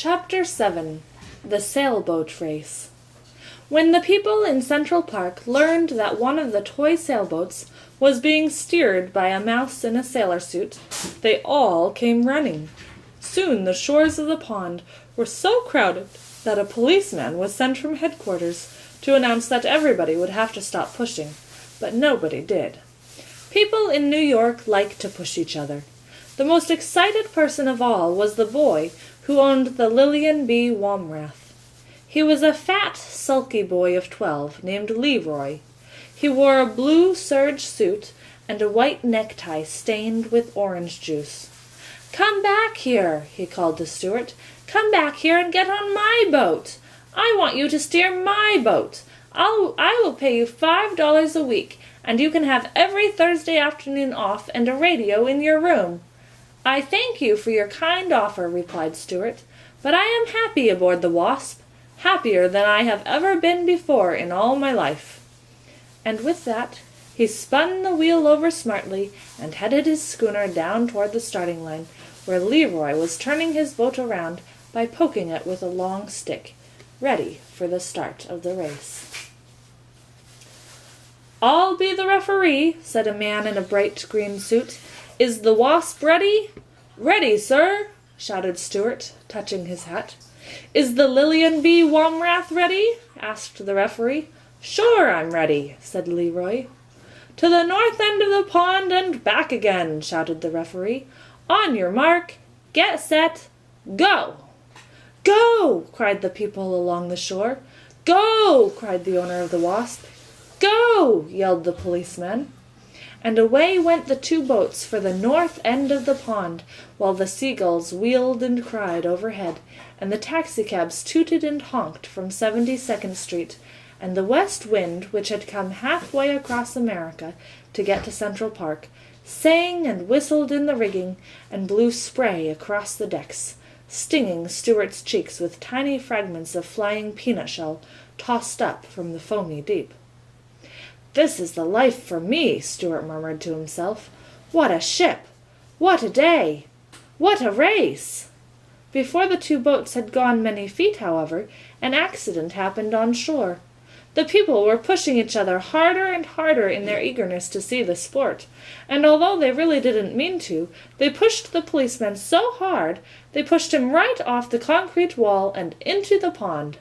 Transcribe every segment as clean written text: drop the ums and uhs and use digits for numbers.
Chapter 7 The Sailboat Race. When the people in Central Park learned that one of the toy sailboats was being steered by a mouse in a sailor suit, they all came running. Soon the shores of the pond were so crowded that a policeman was sent from headquarters to announce that everybody would have to stop pushing, but nobody did. People in New York like to push each other. The most excited person of all was the boy who owned the Lillian B. Womrath. He was a fat, sulky boy of 12 named Leroy. He wore a blue serge suit and a white necktie stained with orange juice. "Come back here," he called to Stuart. "Come back here and get on my boat. I want you to steer my boat. I will pay you $5 a week, and you can have every Thursday afternoon off and a radio in your room." "I thank you for your kind offer," replied Stuart, "but I am happy aboard the Wasp, happier than I have ever been before in all my life." And with that, he spun the wheel over smartly and headed his schooner down toward the starting line, where Leroy was turning his boat around by poking it with a long stick, ready for the start of the race. "I'll be the referee," said a man in a bright green suit. "Is the Wasp ready?" "Ready, sir," shouted Stuart, touching his hat. "Is the Lillian B. Womrath ready?" asked the referee. "Sure, I'm ready," said Leroy. "To the north end of the pond and back again," shouted the referee. "On your mark, get set, go!" "Go!" cried the people along the shore. "Go!" cried the owner of the Wasp. "Go!" yelled the policeman. And away went the two boats for the north end of the pond, while the seagulls wheeled and cried overhead, and the taxicabs tooted and honked from 72nd Street, and the west wind, which had come halfway across America to get to Central Park, sang and whistled in the rigging and blew spray across the decks, stinging Stuart's cheeks with tiny fragments of flying peanut shell tossed up from the foamy deep. "This is the life for me," Stuart murmured to himself. "What a ship! What a day! What a race!" Before the two boats had gone many feet, however, an accident happened on shore. The people were pushing each other harder and harder in their eagerness to see the sport, and although they really didn't mean to, they pushed the policeman so hard they pushed him right off the concrete wall and into the pond.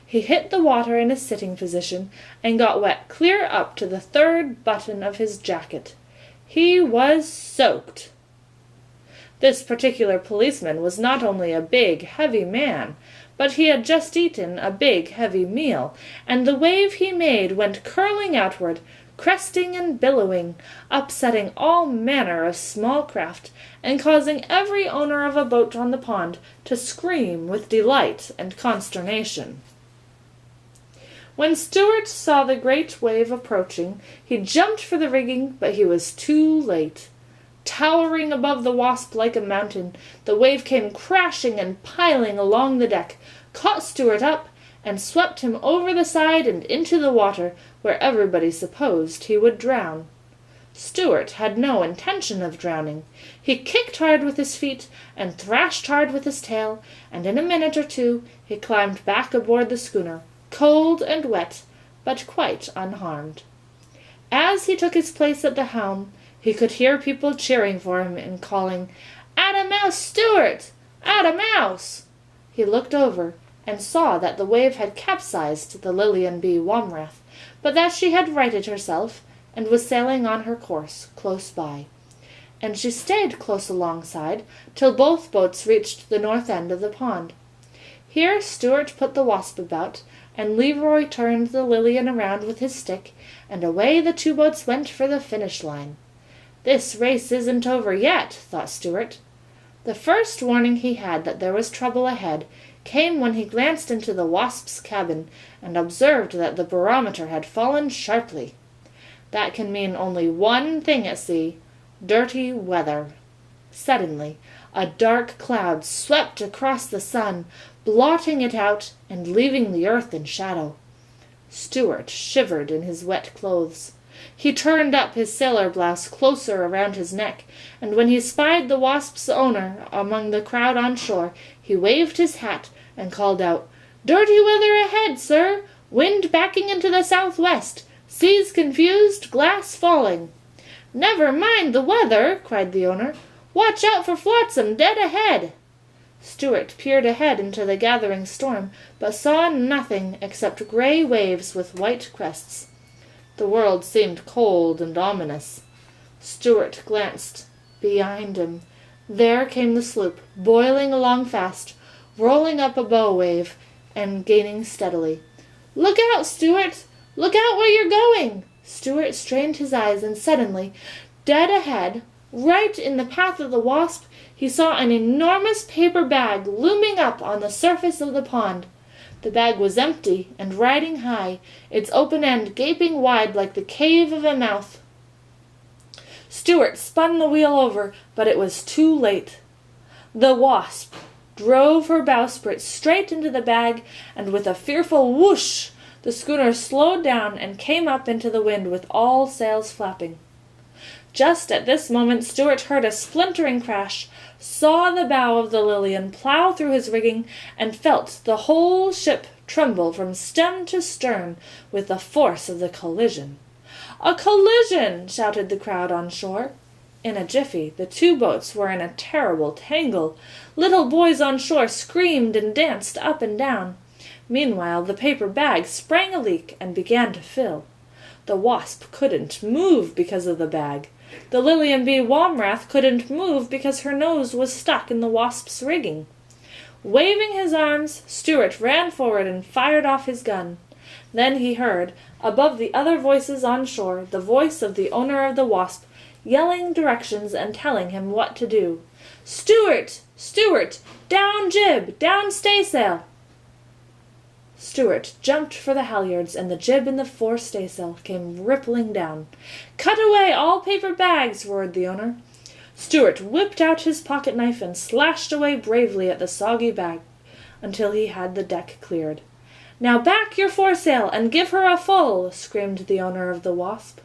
He hit the water in a sitting position and got wet clear up to the third button of his jacket. He was soaked. This particular policeman was not only a big, heavy man, but he had just eaten a big, heavy meal, and the wave he made went curling outward, cresting and billowing, upsetting all manner of small craft, and causing every owner of a boat on the pond to scream with delight and consternation. When Stuart saw the great wave approaching, he jumped for the rigging, but he was too late. Towering above the Wasp like a mountain, the wave came crashing and piling along the deck, caught Stuart up, and swept him over the side and into the water, where everybody supposed he would drown. Stuart had no intention of drowning. He kicked hard with his feet and thrashed hard with his tail, and in a minute or two he climbed back aboard the schooner, cold and wet, but quite unharmed. As he took his place at the helm, he could hear people cheering for him and calling, "Add a mouse, Stuart! Add a mouse!" He looked over and saw that the wave had capsized the Lillian B. Womrath, but that she had righted herself and was sailing on her course close by. And she stayed close alongside till both boats reached the north end of the pond. Here Stuart put the Wasp about, and Leroy turned the Lillian around with his stick, and away the two boats went for the finish line. "This race isn't over yet," thought Stuart. The first warning he had that there was trouble ahead came when he glanced into the Wasp's cabin and observed that the barometer had fallen sharply. That can mean only one thing at sea: dirty weather. Suddenly, a dark cloud swept across the sun, blotting it out and leaving the earth in shadow. Stuart shivered in his wet clothes. He turned up his sailor blouse closer around his neck, and when he spied the Wasp's owner among the crowd on shore, he waved his hat and called out, "Dirty weather ahead, sir! Wind backing into the southwest! Seas confused, glass falling!" "Never mind the weather," cried the owner. "Watch out for flotsam dead ahead!" Stuart peered ahead into the gathering storm, but saw nothing except gray waves with white crests. The world seemed cold and ominous. Stuart glanced behind him. There came the sloop, boiling along fast, rolling up a bow wave, and gaining steadily. "Look out, Stuart! Look out where you're going!" Stuart strained his eyes, and suddenly, dead ahead, right in the path of the Wasp, he saw an enormous paper bag looming up on the surface of the pond. The bag was empty and riding high, its open end gaping wide like the cave of a mouth. Stuart spun the wheel over, but it was too late. The Wasp drove her bowsprit straight into the bag, and with a fearful whoosh, the schooner slowed down and came up into the wind with all sails flapping. Just at this moment Stuart heard a splintering crash, saw the bow of the Lilian plough through his rigging, and felt the whole ship tremble from stem to stern with the force of the collision. "A collision!" shouted the crowd on shore. In a jiffy the two boats were in a terrible tangle. Little boys on shore screamed and danced up and down. Meanwhile the paper bag sprang a leak and began to fill. The Wasp couldn't move because of the bag. The Lilian B. Womrath couldn't move because her nose was stuck in the Wasp's rigging. Waving his arms, Stuart ran forward and fired off his gun. Then he heard, above the other voices on shore, the voice of the owner of the Wasp, yelling directions and telling him what to do. "Stuart! Stuart! Down jib! Down staysail!" Stuart jumped for the halyards, and the jib and the fore staysail came rippling down. "Cut away all paper bags!" roared the owner. Stuart whipped out his pocket-knife and slashed away bravely at the soggy bag until he had the deck cleared. "Now back your foresail and give her a full!" screamed the owner of the Wasp.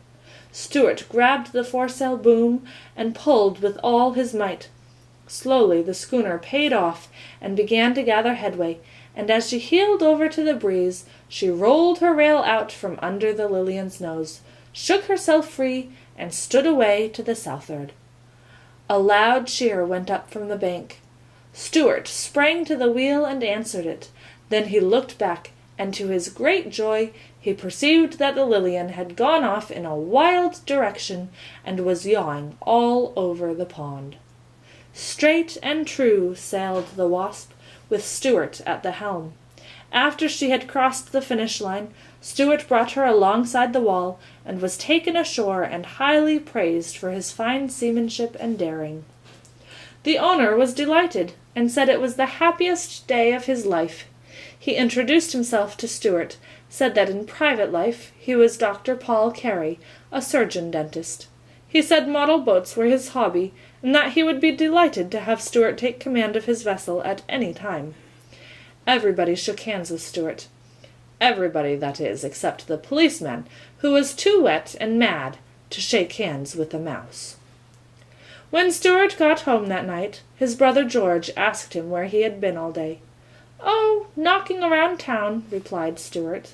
Stuart grabbed the foresail boom and pulled with all his might. Slowly the schooner paid off and began to gather headway, and as she heeled over to the breeze, she rolled her rail out from under the Lilian's nose, shook herself free, and stood away to the southward. A loud cheer went up from the bank. Stuart sprang to the wheel and answered it. Then he looked back, and to his great joy he perceived that the Lilian had gone off in a wild direction and was yawing all over the pond. Straight and true sailed the Wasp, with Stuart at the helm. After she had crossed the finish line, Stuart brought her alongside the wall, and was taken ashore and highly praised for his fine seamanship and daring. The owner was delighted, and said it was the happiest day of his life. He introduced himself to Stuart, said that in private life he was Dr. Paul Carey, a surgeon-dentist. He said model boats were his hobby, and that he would be delighted to have Stuart take command of his vessel at any time. Everybody shook hands with Stuart. Everybody, that is, except the policeman, who was too wet and mad to shake hands with a mouse. When Stuart got home that night, his brother George asked him where he had been all day. "Oh, knocking around town," replied Stuart.